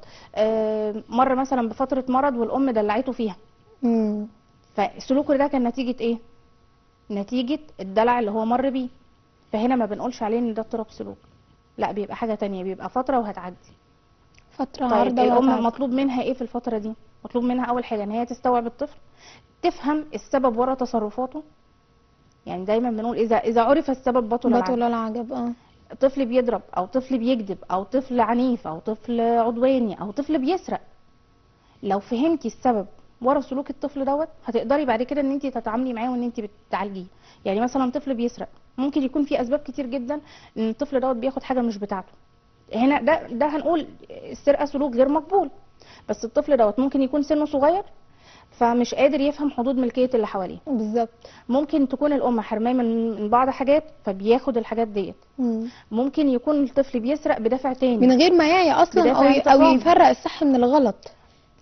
مر مثلا بفتره مرض والام دلعته فيها. فسلوكه ده كان نتيجه ايه؟ نتيجه الدلع اللي هو مر بيه. فهنا ما بنقولش عليه ان ده اضطراب سلوك، لا بيبقى حاجه تانية، بيبقى فتره وهتعدي. فتره طيب عارضه. الام مطلوب منها ايه في الفتره دي؟ مطلوب منها اول حاجه ان هي تستوعب الطفل، تفهم السبب ورا تصرفاته. يعني دايما بنقول اذا عرف السبب بطل العجب. طفل بيضرب او طفل بيكذب او طفل عنيف او طفل عدواني او طفل بيسرق، لو فهمتي السبب ورا سلوك الطفل دوت هتقدري بعد كده ان انت تتعاملي معاه وان انت بتعالجيه. يعني مثلا طفل بيسرق ممكن يكون في اسباب كتير جدا ان الطفل دوت بياخد حاجه مش بتاعته. هنا ده هنقول السرقه سلوك غير مقبول، بس الطفل دوت ممكن يكون سنه صغير فمش قادر يفهم حدود ملكيه اللي حواليه. بالظبط. ممكن تكون الام حرماه من بعض حاجات فبياخد الحاجات ديت. ممكن يكون الطفل بيسرق بدافع تاني من غير ما يعي اصلا بدافع او انتقام. يفرق الصح من الغلط.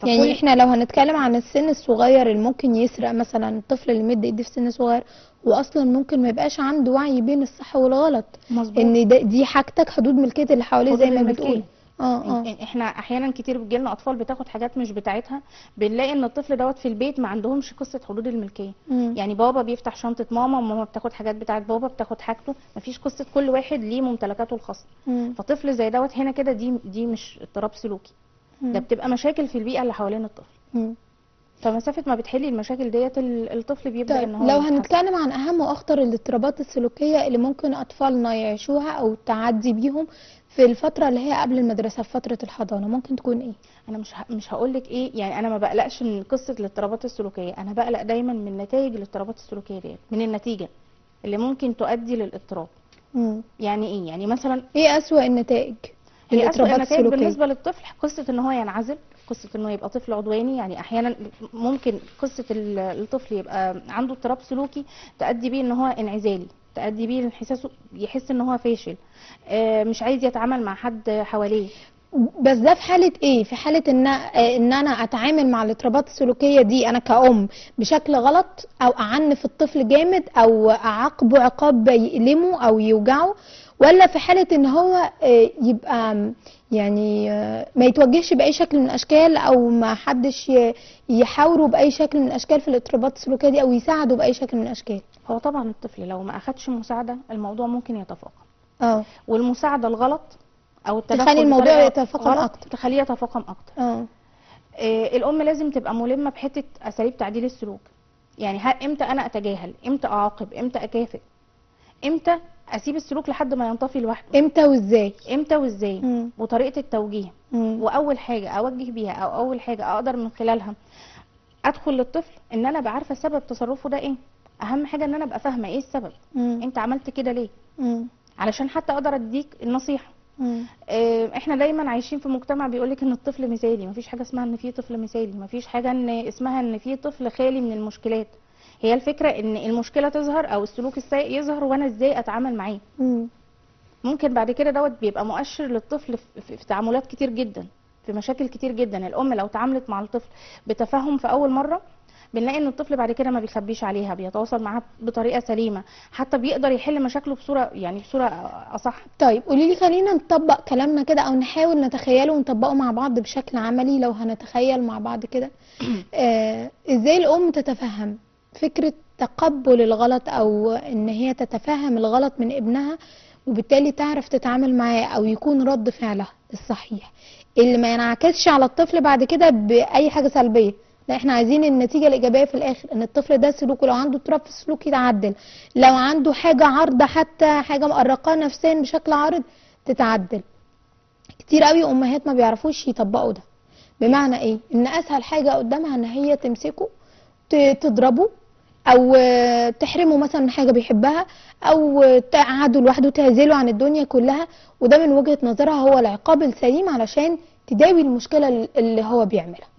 يعني احنا لو هنتكلم عن السن الصغير اللي ممكن يسرق، مثلا الطفل اللي مد ايده في سن صغير واصلا ممكن ما يبقاش عنده وعي بين الصح والغلط. مظبوط. ان دي حاجتك، حدود ملكيه اللي حواليه زي ما بتقول. احنا احيانا كتير بتجيلنا اطفال بتاخد حاجات مش بتاعتها، بنلاقي ان الطفل دوت في البيت ما عندهمش قصه حدود الملكيه. يعني بابا بيفتح شنطه ماما، وماما بتاخد حاجات بتاعت بابا، بتاخد حاجته، مفيش قصه كل واحد ليه ممتلكاته الخاصه. فطفل زي دوت هنا كده دي مش اضطراب سلوكي، ده بتبقى مشاكل في البيئه اللي حوالين الطفل. فمسافه ما بتحلي المشاكل ديت الطفل بيبدا طيب ان هو لو يتحسن. هنتكلم عن اهم واخطر الاضطرابات السلوكيه اللي ممكن اطفالنا يعيشوها او تعدي بيهم في الفتره اللي هي قبل المدرسه، في فتره الحضانه، ممكن تكون ايه؟ انا مش هقول لك ايه، يعني انا ما بقلقش من قصه الاضطرابات السلوكيه، انا بقلق دايما من نتائج الاضطرابات السلوكيه ديت، من النتيجه اللي ممكن تؤدي للاضطراب. يعني ايه؟ يعني مثلا ايه اسوأ النتائج هي أسوأ للاضطرابات النتائج السلوكيه؟ بالنسبه للطفل قصه ان هو ينعزل، قصه انه يبقى طفل عدواني. يعني احيانا ممكن قصه الطفل يبقى عنده اضطراب سلوكي تؤدي بيه ان هو انعزالي، تؤدي بيه احساسه يحس ان هو فاشل، مش عايز يتعامل مع حد حواليه. بس ده في حالة ايه؟ في حالة ان انا اتعامل مع الاضطرابات السلوكية دي انا كأم بشكل غلط، او اعنف الطفل جامد، او اعاقبه عقاب يؤلمه او يوجعه، ولا في حالة ان هو يبقى يعني ما يتوجهش بأي شكل من الاشكال، او ما حدش يحاوره بأي شكل من الاشكال في الاضطرابات السلوكية دي، او يساعده بأي شكل من الاشكال؟ هو طبعا الطفل لو ما اخدش مساعدة الموضوع ممكن يتفاقم. اه. والمساعدة الغلط او التدخل تخلي الموضوع بطريقة يتفاقم غلط اكتر. تخليه يتفاقم اكتر. الام لازم تبقى ملمة بحتة اساليب تعديل السلوك. يعني امتى انا اتجاهل، امتى اعاقب، امتى اكافئ، امتى اسيب السلوك لحد ما ينطفي لوحده، امتى وازاي. امتى وازاي، وطريقة التوجيه. واول حاجة اوجه بيها او اول حاجة اقدر من خلالها ادخل للطفل ان انا ابقى عارفة سبب تصرفه ده ايه. اهم حاجة ان انا ابقى فاهمة ايه السبب، انت عملت كده ليه، علشان حتى اقدر اديك النصيحة. احنا دايما عايشين في مجتمع بيقولك ان الطفل مثالي. مفيش حاجة اسمها ان في طفل مثالي، مفيش حاجة اسمها ان في طفل خالي من المشكلات. هي الفكرة ان المشكلة تظهر او السلوك السيء يظهر وانا ازاي اتعامل معاه. ممكن بعد كده دوت بيبقى مؤشر للطفل في تعاملات كتير جدا، في مشاكل كتير جدا. الام لو تعاملت مع الطفل بتفاهم في اول مرة بنلاقي ان الطفل بعد كده ما بيخبيش عليها، بيتواصل معاها بطريقه سليمه، حتى بيقدر يحل مشاكله بصوره اصح. طيب قولي لي، خلينا نطبق كلامنا كده، او نحاول نتخيله ونطبقه مع بعض بشكل عملي. لو هنتخيل مع بعض كده ازاي الام تتفهم فكره تقبل الغلط، او ان هي تتفهم الغلط من ابنها، وبالتالي تعرف تتعامل معاه، او يكون رد فعلها الصحيح اللي ما ينعكسش على الطفل بعد كده باي حاجه سلبيه. لا، احنا عايزين النتيجه الايجابيه في الاخر، ان الطفل ده سلوكه لو عنده اضطراب في السلوك يتعدل، لو عنده حاجه عارضه، حتى حاجه مقرقاه نفسيا بشكل عارض تتعدل. كتير قوي امهات ما بيعرفوش يطبقوا ده. بمعنى ايه؟ ان اسهل حاجه قدامها ان هي تمسكه تضربه، او تحرمه مثلا من حاجه بيحبها، او تقعده لوحده، تعزله عن الدنيا كلها. وده من وجهه نظرها هو العقاب السليم علشان تداوي المشكله اللي هو بيعملها.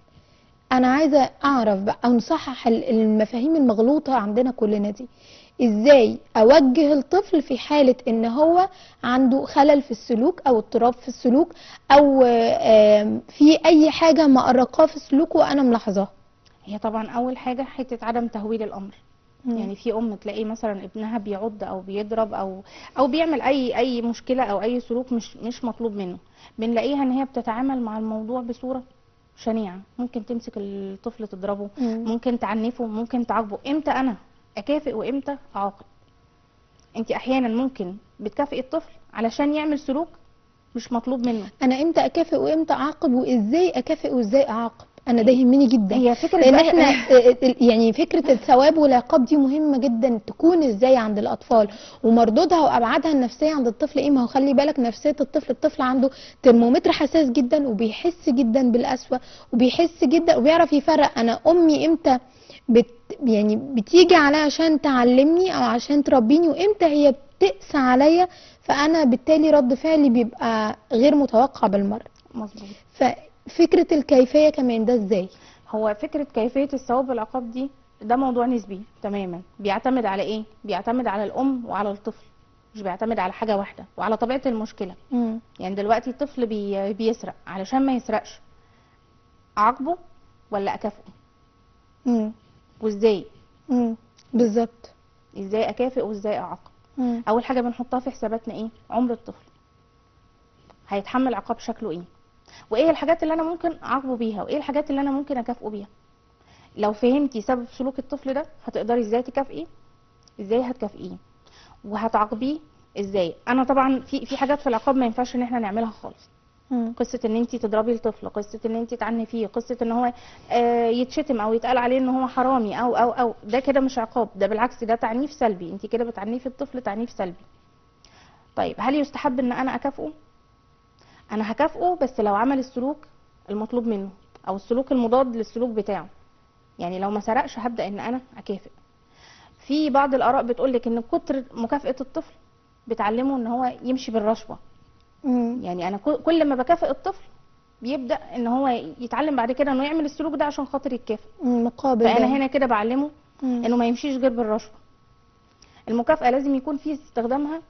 انا عايزه اعرف بقى، او نصحح المفاهيم المغلوطه عندنا كلنا دي. ازاي اوجه الطفل في حاله ان هو عنده خلل في السلوك، او اضطراب في السلوك، او في اي حاجه مقرقاه في السلوك وانا ملاحظاها؟ هي طبعا اول حاجه حته عدم تهويل الامر. يعني في ام تلاقي مثلا ابنها بيعض او بيضرب او بيعمل اي مشكله او اي سلوك مش مطلوب منه، بنلاقيها ان هي بتتعامل مع الموضوع بصوره شنيعه. ممكن تمسك الطفل تضربه، ممكن تعنفه، ممكن تعاقبه. امتى انا اكافئ وامتى اعاقب؟ انت احيانا ممكن بتكافئي الطفل علشان يعمل سلوك مش مطلوب منه. انا امتى اكافئ وامتى اعاقب، وازاي اكافئ وازاي اعاقب؟ انا ده يهمني جدا. هي فكره لان احنا يعني فكره الثواب والعقاب دي مهمه جدا تكون ازاي عند الاطفال، ومردودها وابعادها النفسيه عند الطفل ايه. ما هو خلي بالك نفسيه الطفل عنده ترمومتر حساس جدا، وبيحس جدا بالقسوه، وبيحس جدا وبيعرف يفرق انا امي امتى يعني بتيجي عليا عشان تعلمني او عشان تربيني، وامتى هي بتقسى عليا، فانا بالتالي رد فعلي بيبقى غير متوقع بالمره. مظبوط. ففكره الكيفيه كمان ده ازاي؟ هو فكره كيفيه الثواب والعقاب دي ده موضوع نسبي تماما. بيعتمد على ايه؟ بيعتمد على الام وعلى الطفل، مش بيعتمد على حاجه واحده، وعلى طبيعه المشكله. يعني دلوقتي الطفل بيسرق، علشان ما يسرقش اعاقبه ولا اكافئه؟ وازاي؟ بالظبط. ازاي اكافئ وازاي اعاقب؟ اول حاجه بنحطها في حساباتنا ايه؟ عمر الطفل، هيتحمل عقاب شكله ايه، وايه الحاجات اللي انا ممكن اعاقبه بيها، وايه الحاجات اللي انا ممكن اكافئه بيها. لو فهمتي سبب سلوك الطفل ده هتقدري ازاي تكافئيه، ازاي هتكافئيه، وهتعاقبيه ازاي. انا طبعا في حاجات في العقاب ما ينفعش ان احنا نعملها خالص. قصه ان انت تضربي الطفل، قصه ان انت تعنفيه، قصه ان هو يتشتم او يتقال عليه ان هو حرامي او ده كده مش عقاب، ده بالعكس ده تعنيف سلبي، انت كده بتعنفي الطفل تعنيف سلبي. طيب هل يستحب ان انا اكافئه؟ انا هكافئه بس لو عمل السلوك المطلوب منه او السلوك المضاد للسلوك بتاعه. يعني لو ما سرقش هبدا ان انا اكافئ. في بعض الاراء بتقولك ان كتر مكافاه الطفل بتعلمه ان هو يمشي بالرشوه. يعني انا كل ما بكافئ الطفل بيبدا ان هو يتعلم بعد كده انه يعمل السلوك ده عشان خاطر يتكافئ مقابل. فانا هنا كده بعلمه انه ما يمشيش غير بالرشوه. المكافاه لازم يكون في استخدامها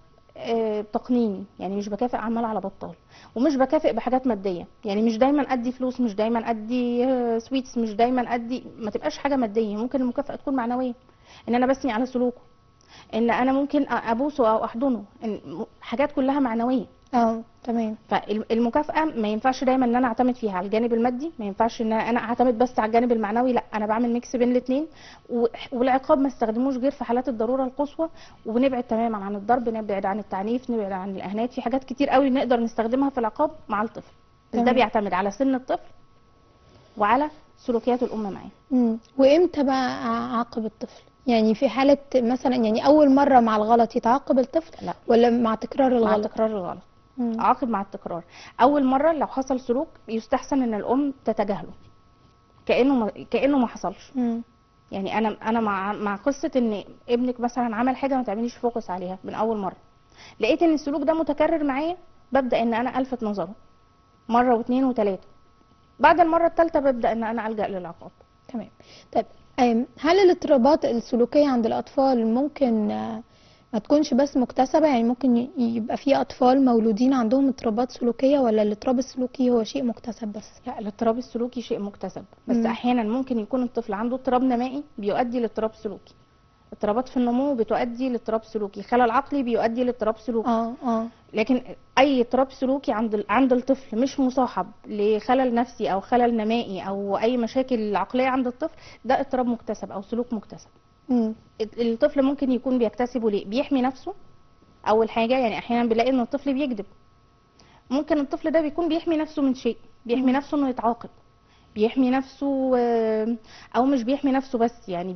تقنيني، يعني مش بكافئ عمال على بطال، ومش بكافئ بحاجات ماديه. يعني مش دايما ادي فلوس، مش دايما ادي سويتس، مش دايما ادي، ما تبقاش حاجه ماديه. ممكن المكافاه تكون معنويه، ان انا بثني على سلوكه، ان انا ممكن ابوسه او احضنه، حاجات كلها معنويه. تمام. فالمكافاه ما ينفعش دايما ان انا اعتمد فيها على الجانب المادي، ما ينفعش ان انا اعتمد بس على الجانب المعنوي، لا انا بعمل ميكس بين الاثنين. والعقاب ما استخدموش غير في حالات الضروره القصوى، وبنبعد تماما عن الضرب، نبعد عن التعنيف، نبعد عن الاهانات. في حاجات كتير قوي نقدر نستخدمها في العقاب مع الطفل، بس ده بيعتمد على سن الطفل وعلى سلوكيات الام معاه. وامتى بقى اعاقب الطفل؟ يعني في حاله مثلا، يعني اول مره مع الغلط يتعاقب الطفل؟ لا، ولا مع تكرار الغلط؟ مع تكرار الغلط. اعاقب مع التكرار. اول مره لو حصل سلوك يستحسن ان الام تتجاهله كانه ما حصلش. يعني انا مع قصه ان ابنك مثلا عمل حاجه ما تعمليش فوكس عليها من اول مره. لقيت ان السلوك ده متكرر معايا، ببدا ان انا الفت نظره مره واثنين وثلاثه. بعد المره الثالثه ببدا ان انا الجا للعقاب. تمام. طيب هل الاضطرابات السلوكيه عند الاطفال ممكن ما تكونش بس مكتسبة؟ يعني ممكن يبقى في أطفال مولودين عندهم اضطرابات سلوكية، ولا الاضطراب السلوكي هو شيء مكتسب بس؟ لا، الاضطراب السلوكي شيء مكتسب، بس أحيانا ممكن يكون الطفل عنده اضطراب نمائي بيؤدي لاضطراب سلوكي، اضطرابات في النمو بتؤدي لاضطراب سلوكي، خلل عقلي بيؤدي لاضطراب سلوكي. لكن أي اضطراب سلوكي عند الطفل مش مصاحب لخلل نفسي أو خلل نمائي أو أي مشاكل عقلية عند الطفل، ده اضطراب مكتسب أو سلوك مكتسب. الطفل ممكن يكون بيكتسبه ليه؟ بيحمي نفسه اول حاجه. يعني احيانا بنلاقي ان الطفل بيكذب، ممكن الطفل ده بيكون بيحمي نفسه من شيء، بيحمي نفسه انه يتعاقب، بيحمي نفسه، او مش بيحمي نفسه بس، يعني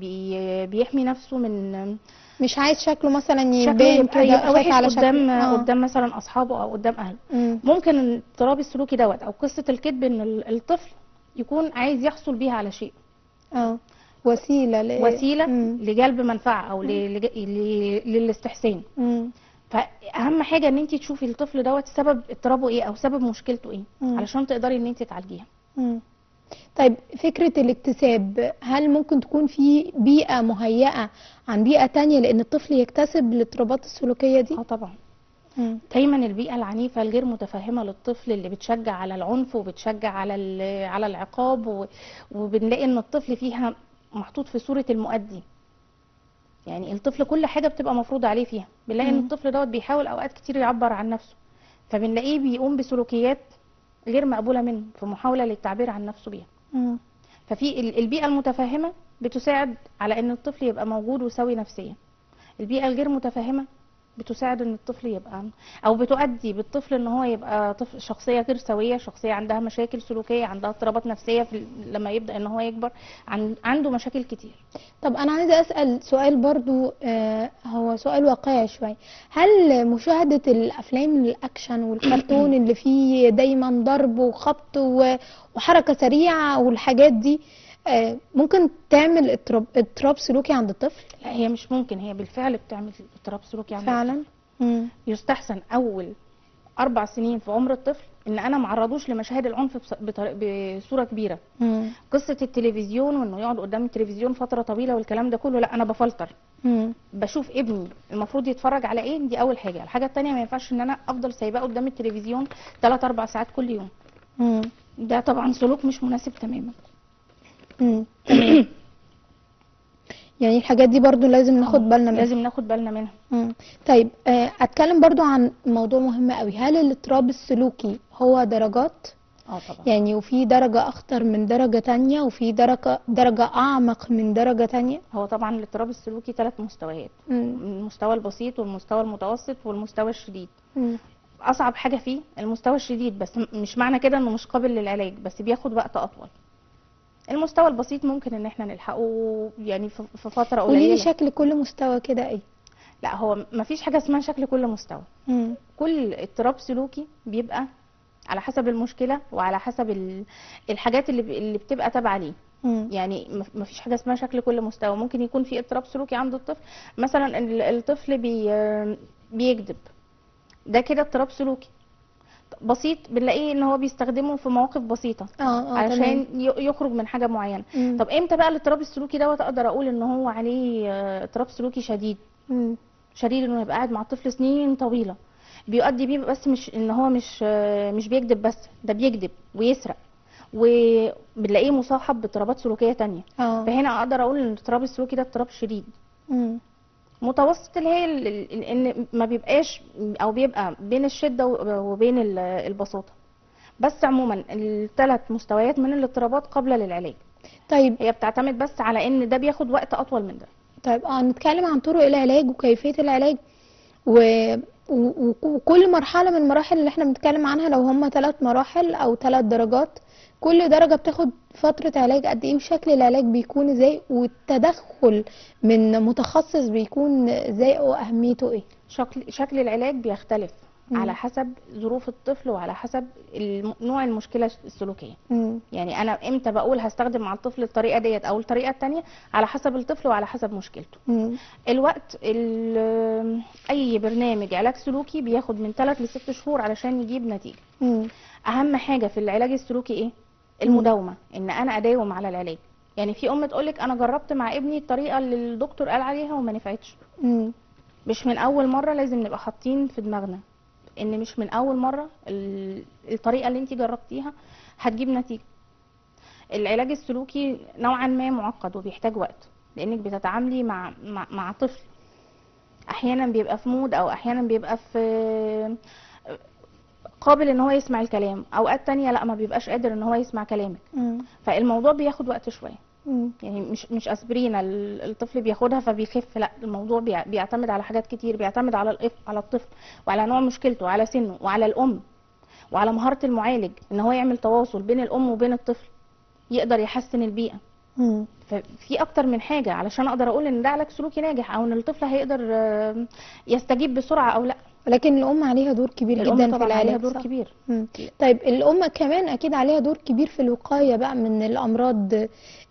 بيحمي نفسه من مش عايز شكله مثلا يبان كده وحش على قدام مثلا اصحابه او قدام اهله. ممكن الاضطراب السلوكي دوت او قصه الكذب ان الطفل يكون عايز يحصل بيها على شيء، وسيله لجلب منفعه او للاستحسان. فاهم حاجه ان انت تشوفي الطفل دوت سبب اضطرابه ايه او سبب مشكلته ايه، علشان تقدري ان انت تعالجيها. طيب فكره الاكتساب، هل ممكن تكون في بيئه مهيئه عن بيئه تانية لان الطفل يكتسب الاضطرابات السلوكيه دي؟ طبعا. دايما البيئه العنيفه الغير متفهمه للطفل، اللي بتشجع على العنف وبتشجع على العقاب، وبنلاقي ان الطفل فيها محطوط في صوره المؤدي. يعني الطفل كل حاجه بتبقى مفروضه عليه فيها، بنلاقي ان الطفل دوت بيحاول اوقات كتير يعبر عن نفسه، فبنلاقيه بيقوم بسلوكيات غير مقبوله منه في محاوله للتعبير عن نفسه بيها. ففي البيئه المتفهمه بتساعد على ان الطفل يبقى موجود وسوي نفسيا. البيئه الغير متفهمه بتساعد ان الطفل يبقى او بتؤدي بالطفل ان هو يبقى طفل شخصيه غير سويه، شخصيه عندها مشاكل سلوكيه، عندها اضطرابات نفسيه لما يبدا ان هو يكبر عنده مشاكل كتير. طب انا عايزه اسال سؤال برضو، هو سؤال واقعي شويه. هل مشاهده الافلام الاكشن والكرتون اللي فيه دايما ضرب وخبط وحركه سريعه والحاجات دي ممكن تعمل اضطراب سلوكي عند الطفل؟ لا، هي مش ممكن، هي بالفعل بتعمل اضطراب سلوكي عند فعلا. الطفل. يستحسن اول 4 سنين في عمر الطفل ان انا معرضوش لمشاهد العنف بصوره كبيره. قصه التلفزيون وانه يقعد قدام التلفزيون فتره طويله والكلام ده كله، لا انا بفلتر. بشوف ابني المفروض يتفرج على ايه، دي اول حاجه. الحاجه الثانيه ما ينفعش ان انا افضل سايباه قدام التلفزيون 3 4 ساعات كل يوم. ده طبعا سلوك مش مناسب تماما. تمام. يعني الحاجات دي برضو لازم ناخد بالنا منها. لازم ناخد بالنا منها. طيب اتكلم برضو عن موضوع مهم قوي. هل الاضطراب السلوكي هو درجات؟ طبعا. يعني وفي درجة اخطر من درجة تانية، وفي درجة اعمق من درجة تانية؟ هو طبعا الاضطراب السلوكي 3 مستويات، المستوى البسيط والمستوى المتوسط والمستوى الشديد. اصعب حاجة فيه المستوى الشديد، بس مش معنى كده انه مش قابل للعلاج، بس بياخد وقت اطول. المستوى البسيط ممكن ان احنا نلحقه يعني في فترة قليلة. قولي لي شكل كل مستوى كده ايه؟ لا هو مفيش حاجة اسمها شكل كل مستوى. كل اضطراب سلوكي بيبقى على حسب المشكلة وعلى حسب الحاجات اللي بتبقى تابعة ليه. يعني مفيش حاجة اسمها شكل كل مستوى. ممكن يكون في اضطراب سلوكي عند الطفل، مثلا الطفل بيكذب، ده كده اضطراب سلوكي بسيط، بنلاقيه ان هو بيستخدمه في مواقف بسيطه علشان يخرج من حاجه معينه. طب امتى بقى الاضطراب السلوكي دوت اقدر اقول ان هو عليه اضطراب سلوكي شديد؟ شديد انه يبقى قاعد مع الطفل سنين طويله بيؤدي بيه، بس مش ان هو مش بيكذب بس، ده بيكذب ويسرق، وبنلاقيه مصاحب باضطرابات سلوكيه تانية. فهنا اقدر اقول ان الاضطراب السلوكي ده اضطراب شديد. متوسط اللي هي ان ما بيبقاش او بيبقى بين الشده وبين البساطه. بس عموما ال3 مستويات من الاضطرابات قابله للعلاج. طيب هي بتعتمد بس على ان ده بياخد وقت اطول من ده. طيب نتكلم عن طرق العلاج وكيفيه العلاج وكل مرحله من المراحل اللي احنا بنتكلم عنها، لو هم 3 مراحل او 3 درجات، كل درجة بتاخد فترة علاج قد ايه، وشكل العلاج بيكون ازاي، والتدخل من متخصص بيكون ازاي واهميته ايه؟ شكل العلاج بيختلف على حسب ظروف الطفل وعلى حسب نوع المشكلة السلوكية. يعني انا امتى بقول هستخدم مع الطفل الطريقة ديت او الطريقة التانية، على حسب الطفل وعلى حسب مشكلته. الوقت اي برنامج علاج سلوكي بياخد من 3 ل6 شهور علشان يجيب نتيجة. اهم حاجة في العلاج السلوكي ايه؟ المداومة، ان انا اداوم على العلاج. يعني في ام تقولك انا جربت مع ابني الطريقة اللي الدكتور قال عليها وما نفعتش. مش من اول مرة لازم نبقى حاطين في دماغنا ان مش من اول مرة الطريقة اللي انت جربتيها هتجيب نتيجة. العلاج السلوكي نوعا ما معقد وبيحتاج وقت، لانك بتتعاملي مع طفل احيانا بيبقى في مود، او احيانا بيبقى في قابل ان هو يسمع الكلام، اوقات تانية لا ما بيبقاش قادر ان هو يسمع كلامك. فالموضوع بياخد وقت شوية. يعني مش اسبرينة الطفل بياخدها فبيخف، لا الموضوع بيعتمد على حاجات كتير، بيعتمد على الطفل وعلى نوع مشكلته وعلى سنه وعلى الام وعلى مهارة المعالج ان هو يعمل تواصل بين الام وبين الطفل، يقدر يحسن البيئة. ففي اكتر من حاجة علشان اقدر اقول ان ده علاج سلوكي ناجح، او ان الطفل هيقدر يستجيب بسرعة او لا. ولكن الام عليها دور كبير جدا في العلاج. عليها دور كبير. طيب الام كمان اكيد عليها دور كبير في الوقايه بقى من الامراض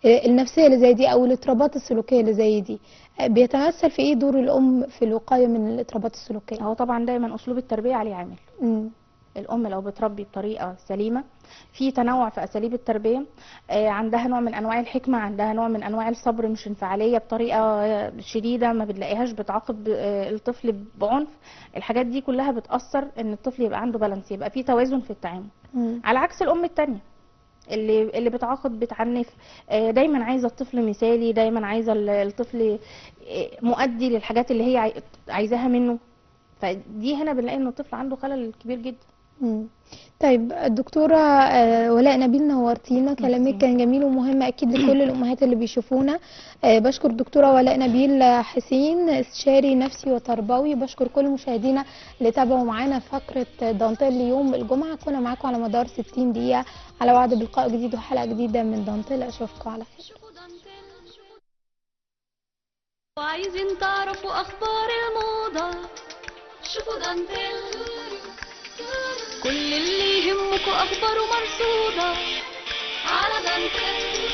النفسيه اللي زي دي او الاضطرابات السلوكيه اللي زي دي. بيتمثل في ايه دور الام في الوقايه من الاضطرابات السلوكيه؟ هو طبعا دايما اسلوب التربيه عليه عامل. الام لو بتربي بطريقه سليمه، في تنوع في اساليب التربيه، عندها نوع من انواع الحكمه، عندها نوع من انواع الصبر، مش انفعاليه بطريقه شديده، ما بتلاقيهاش بتعاقب الطفل بعنف. الحاجات دي كلها بتاثر ان الطفل يبقى عنده بالانس، يبقى في توازن في التعامل. على عكس الام التانية اللي بتعاقب بتعنف، دايما عايزه الطفل مثالي، دايما عايزه الطفل مؤدي للحاجات اللي هي عايزاها منه. فدي هنا بنلاقي ان الطفل عنده خلل كبير جدا. طيب الدكتورة ولاء نبيل نورتينا، كلامك كان جميل ومهم اكيد لكل الامهات اللي بيشوفونا. بشكر الدكتورة ولاء نبيل حسين، استشاري نفسي وتربوي. بشكر كل مشاهدينا اللي تابعوا معانا فقرة دانتيل ليوم الجمعة. كنا معاكم على مدار 60 دقيقة، على وعد بلقاء جديد وحلقة جديدة من دانتيل. اشوفكم على خير. وعايزين تعرفوا اخبار الموضة، شوفوا دانتيل. كل اللي يهمكوا اخباره مرصودة على دانتيل.